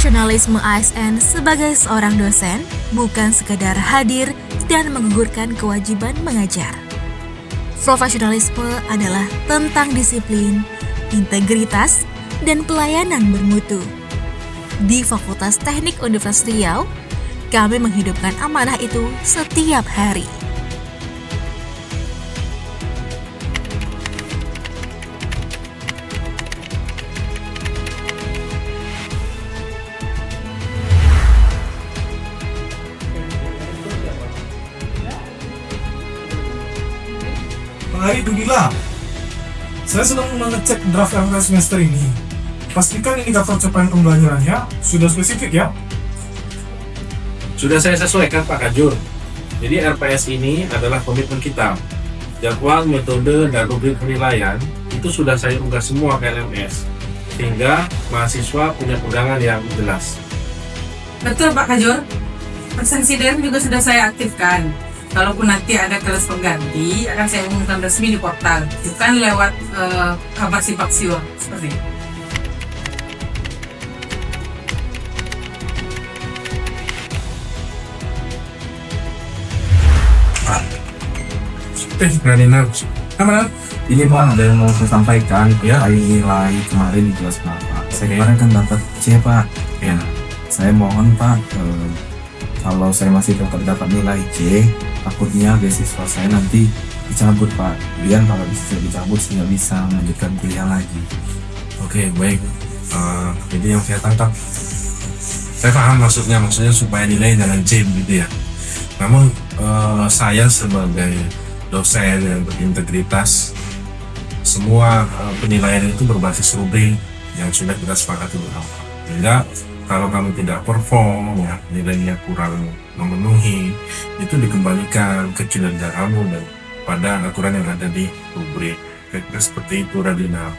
Profesionalisme ASN sebagai seorang dosen bukan sekedar hadir dan menggugurkan kewajiban mengajar. Profesionalisme adalah tentang disiplin, integritas, dan pelayanan bermutu. Di Fakultas Teknik Universitas Riau, kami menghidupkan amanah itu setiap hari. Hari Dunia, saya sedang mengecek draft RPS semester ini. Pastikan indikator capaian pembelajarannya sudah spesifik ya. Sudah saya sesuaikan Pak Kajur. Jadi RPS ini adalah komitmen kita. Jadwal, metode, dan rubrik penilaian itu sudah saya unggah semua ke LMS. Sehingga mahasiswa punya pegangan yang jelas. Betul Pak Kajur. Persensiden juga sudah saya aktifkan. Kalaupun nanti ada kelas pengganti, akan saya umumkan resmi di portal, bukan lewat kabar simpang siur seperti itu. Radina, mana? Ini Pak, ada yang mau saya sampaikan terkait nilai kemarin di kelas Bapak. Saya kemarin kan dapat C Pak. Ya, saya mohon Pak, kalau saya masih tetap dapat nilai C, takutnya beasiswa saya nanti dicabut Pak. Biar kalau bisa dicabut saya bisa melanjutkan kuliah lagi. Oke, baik. Jadi yang saya tangkap, saya paham maksudnya supaya nilai jangan C gitu ya. Namun saya sebagai dosen yang berintegritas, semua penilaian itu berbasis rubrik yang sudah kita sepakati bersama. Sehingga kalau kami tidak perform, ya nilainya kurang memenuhi, itu dikembalikan ke kinerja kamu dan pada aturan yang ada di rubrik. Kira-kira seperti itu, Radina.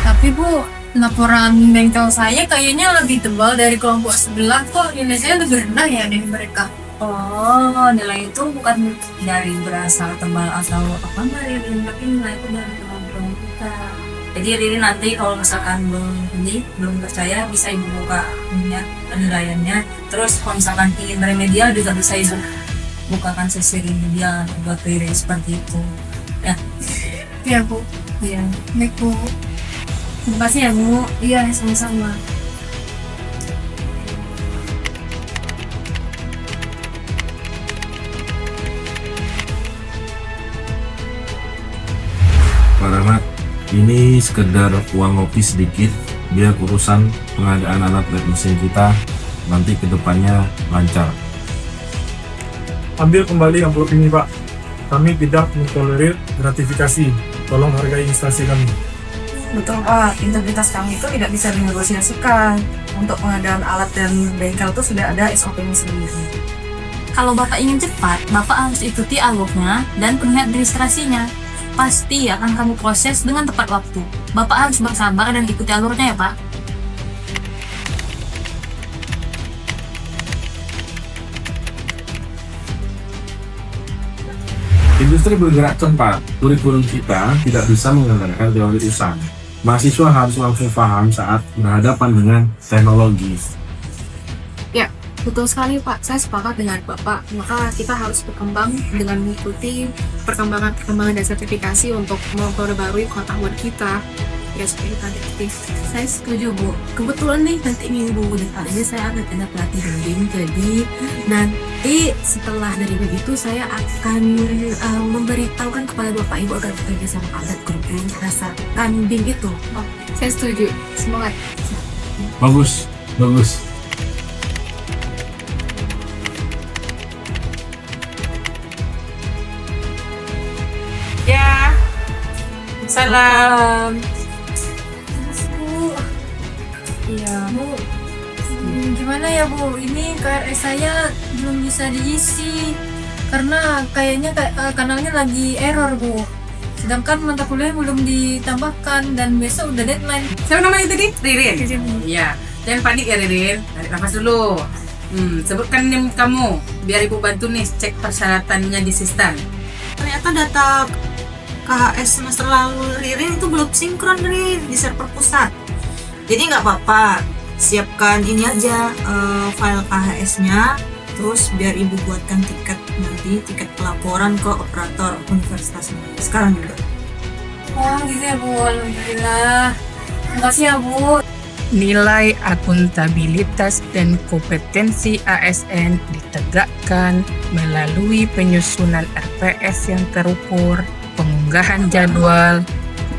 Tapi Bu, laporan bengkel saya kayaknya lebih tebal dari kelompok sebelah, kok nilai saya lebih rendah ya dari mereka. Oh, nilai itu bukan dari berasal tebal atau apa Mbak Ririn, tapi nilai itu dari teman-teman kita. Jadi Ririn nanti kalau misalkan belum percaya bisa Ibu buka penilaiannya. Terus kalau misalkan ingin remedial juga bisa Ibu bukakan sesi remedial buat Ririn seperti itu. Ya. Iya Bu. Iya. Baik Bu. Terima kasih ya Bu. Iya, sama-sama. Pak Rahmat, ini sekedar uang ngopi sedikit biar urusan pengadaan alat lab mesin kita nanti kedepannya lancar. Ambil kembali amplop ini Pak. Kami tidak mentolerir gratifikasi. Tolong hargai instansi kami. Betul Pak, integritas kami itu tidak bisa dinegosiasikan. Untuk pengadaan alat dan bengkel itu sudah ada SOP-nya sendiri. Kalau Bapak ingin cepat, Bapak harus ikuti alurnya dan penuhi administrasinya. Pasti akan kami proses dengan tepat waktu. Bapak harus bersabar dan ikuti alurnya ya Pak. Industri bergerak cepat, kurikulum kita tidak bisa mengandalkan teori usang. Mahasiswa harus langsung paham saat berhadapan dengan teknologi. Betul sekali Pak, saya sepakat dengan Bapak. Maka kita harus berkembang dengan mengikuti perkembangan dan sertifikasi untuk memperbarui pengetahuan kita. Ya seperti tadi. Saya setuju Bu. Kebetulan nih nanti minggu depan ini saya akan ada pelatihan BIM. Jadi nanti setelah dari BIM itu saya akan memberitahukan kepada Bapak Ibu agar bekerja sama alat kurikulum berdasarkan BIM itu. Saya setuju. Semangat. Bagus. Ya. Salam. Iya Bu. Gimana ya Bu? Ini KRS saya belum bisa diisi karena kayaknya kanalnya lagi error Bu. Sedangkan mata kuliah belum ditambahkan dan besok udah deadline. Siapa namanya tadi? Ririn. Iya. Jangan panik ya Ririn. Tarik nafas dulu. Sebutkan NIM kamu biar Ibu bantu nih cek persyaratannya di sistem. Ternyata data KHS semester lalu Ririn itu belum sinkron Rin di server pusat. Jadi nggak apa-apa, siapkan ini aja file KHS-nya, terus biar ibu buatkan tiket nanti, tiket pelaporan ke operator universitasnya sekarang juga. Oh gitu ya Bu, alhamdulillah. Makasih ya Bu. Nilai akuntabilitas dan kompetensi ASN ditegakkan melalui penyusunan RPS yang terukur, pengunggahan jadwal,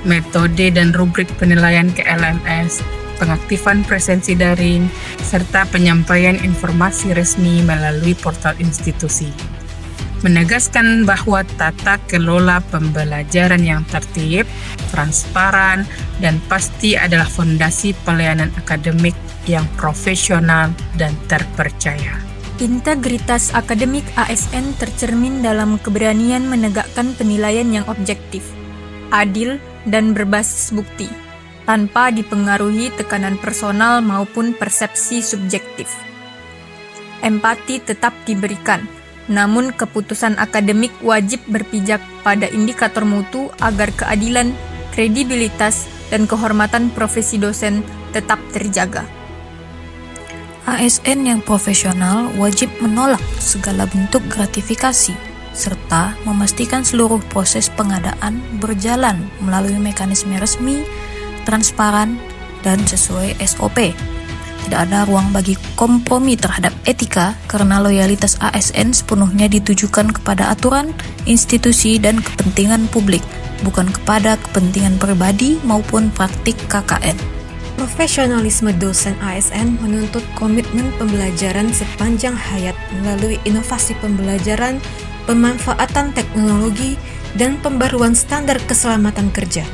metode dan rubrik penilaian ke LMS, pengaktifan presensi daring, serta penyampaian informasi resmi melalui portal institusi. Menegaskan bahwa tata kelola pembelajaran yang tertib, transparan, dan pasti adalah fondasi pelayanan akademik yang profesional dan terpercaya. Integritas akademik ASN tercermin dalam keberanian menegakkan penilaian yang objektif, adil, dan berbasis bukti, tanpa dipengaruhi tekanan personal maupun persepsi subjektif. Empati tetap diberikan, namun keputusan akademik wajib berpijak pada indikator mutu agar keadilan, kredibilitas, dan kehormatan profesi dosen tetap terjaga. ASN yang profesional wajib menolak segala bentuk gratifikasi, serta memastikan seluruh proses pengadaan berjalan melalui mekanisme resmi, transparan, dan sesuai SOP. Tidak ada ruang bagi kompromi terhadap etika karena loyalitas ASN sepenuhnya ditujukan kepada aturan, institusi, dan kepentingan publik, bukan kepada kepentingan pribadi maupun praktik KKN. Profesionalisme dosen ASN menuntut komitmen pembelajaran sepanjang hayat melalui inovasi pembelajaran, pemanfaatan teknologi, dan pembaruan standar keselamatan kerja.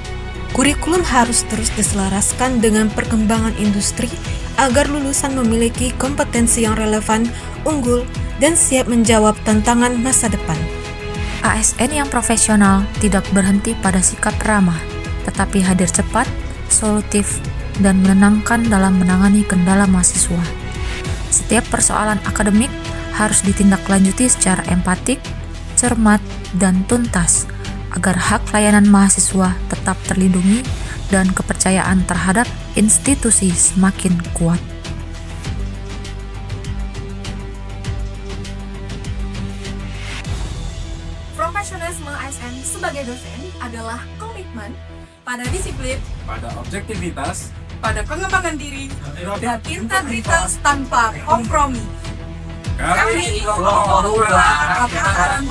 Kurikulum harus terus diselaraskan dengan perkembangan industri agar lulusan memiliki kompetensi yang relevan, unggul, dan siap menjawab tantangan masa depan. ASN yang profesional tidak berhenti pada sikap ramah, tetapi hadir cepat, solutif, dan menenangkan dalam menangani kendala mahasiswa. Setiap persoalan akademik harus ditindaklanjuti secara empatik, cermat, dan tuntas, agar hak layanan mahasiswa tetap terlindungi dan kepercayaan terhadap institusi semakin kuat. Profesionalisme ASN sebagai dosen adalah komitmen pada disiplin, Pada objektivitas, Pada pengembangan diri dan integritas tanpa kompromi. kami mengelola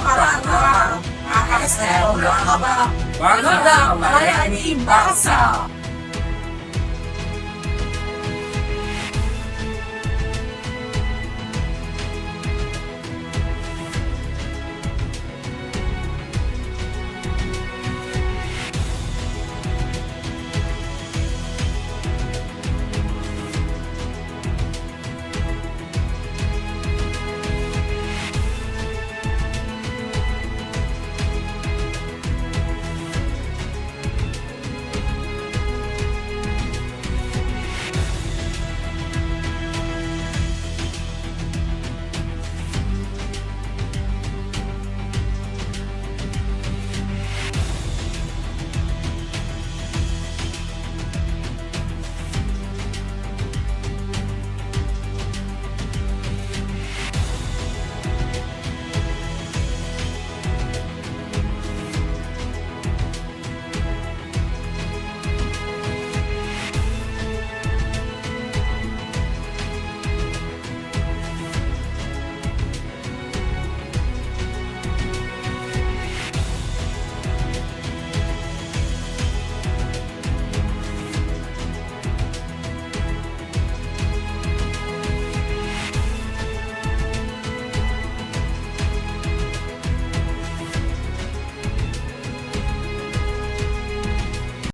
para ASN Bangga melayani bangsa.